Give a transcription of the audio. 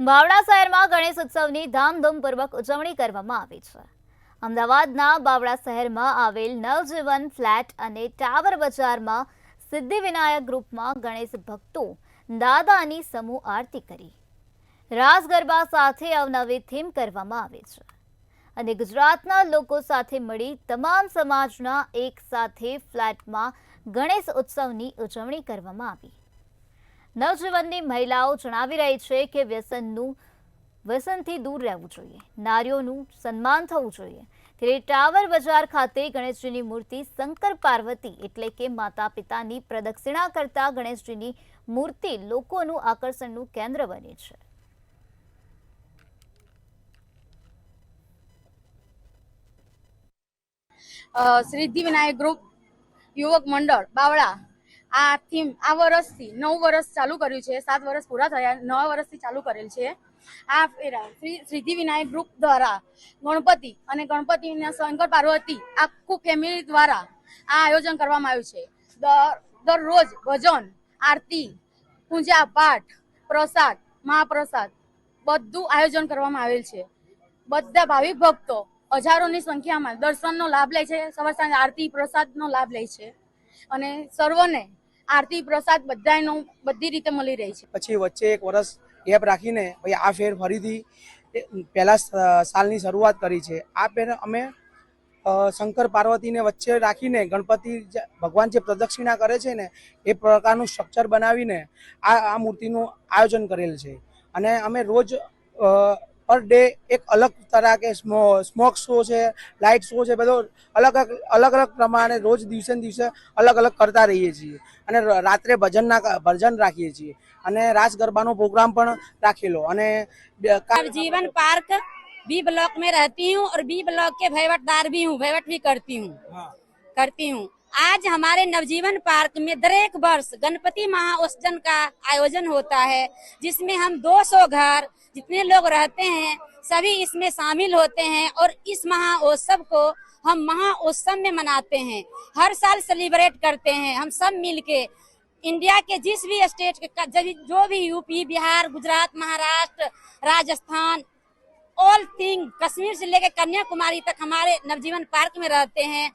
બાવળા શહેરમાં ગણેશ ઉત્સવની ધામધૂમપૂર્વક ઉજવણી કરવામાં આવી છે। અમદાવાદના બાવળા શહેરમાં આવેલ નવજીવન ફ્લેટ અને ટાવર બજારમાં સિદ્ધિવિનાયક ગ્રુપમાં ગણેશ ભક્તો દાદાની સમૂહ આરતી કરી રાસ ગરબા સાથે અવનવી થીમ કરવામાં આવે છે અને ગુજરાતના લોકો સાથે મળી તમામ સમાજના એક સાથે ફ્લેટમાં ગણેશ ઉત્સવની ઉજવણી કરવામાં આવી। નવજીવનની મહિલાઓ જણાવી રહી છે કે વ્યસનથી દૂર રહેવું જોઈએ, નારીઓનું સન્માન થવું જોઈએ। ત્યારે ટાવર બજાર ખાતે ગણેશજીની મૂર્તિ શંકર પાર્વતી એટલે કે માતા પિતાની પ્રદક્ષિણા કરતા ગણેશજીની મૂર્તિ લોકોનું આકર્ષણનું કેન્દ્ર બની છે। સિદ્ધિવિનાયક ગ્રુપ યુવક મંડળ બાવળા આ થીમ આ વર્ષથી 9 વર્ષ ચાલુ કર્યું છે। 7 વર્ષ પૂરા થયા, 9 વર્ષથી ચાલુ કરેલ છે। આ સિદ્ધિવિનાયક ગ્રુપ દ્વારા ગણપતિ અને ગણપતિના શંકર પાર્વતી આખું ફેમિલી દ્વારા આ આયોજન કરવામાં આવ્યું છે। દરરોજ ભજન, આરતી, પૂજા પાઠ, પ્રસાદ, મહાપ્રસાદ બધું આયોજન કરવામાં આવેલ છે। બધા ભાવિક ભક્તો હજારોની સંખ્યામાં દર્શનનો લાભ લે છે, સવાર સાંજ આરતી પ્રસાદનો લાભ લે છે અને સર્વને આરતી પ્રસાદ બધાનો બધી રીતે મળી રહી છે। પછી વચ્ચે એક વર્ષ ગેપ રાખીને પછી આ ફેર ફરીથી પહેલા સાલની શરૂઆત કરી છે। આ ફેર અમે શંકર પાર્વતીને વચ્ચે રાખીને ગણપતિ ભગવાન જે પ્રદક્ષિણા કરે છે ને એ પ્રકારનું સ્ટ્રક્ચર બનાવીને આ મૂર્તિનું આયોજન કરેલ છે અને અમે રોજ પર ડે એક અલગ તરહ કે સ્મોક શો છે, લાઇટ શો છે, બધો અલગ અલગ પ્રમાણે રોજ દિવસે ને દિવસે અલગ અલગ કરતા રહીએ છીએ અને રાત્રે ભજન રાખીએ છીએ અને રાસ ગરબાનો પ્રોગ્રામ પણ રાખેલો। અને नवजीवन पार्क बी ब्लॉक में रहती हूँ और बी ब्लॉक के भैवटदार भी हूँ, भैवट भी करती हूँ। आज हमारे नवजीवन पार्क में दरेक वर्ष गणपति महाउत्सव का आयोजन होता है, जिसमें हम 200 घर जितने लोग रहते हैं सभी इसमें शामिल होते हैं और इस महाउत्सव को हम महाउत्सव में मनाते हैं। हर साल सेलिब्रेट करते हैं हम सब मिलके। इंडिया के जिस भी स्टेट का जो भी UP, Bihar, Gujarat, Maharashtra, Rajasthan, all thing Kashmir से लेकर कन्याकुमारी तक हमारे नवजीवन पार्क में रहते हैं।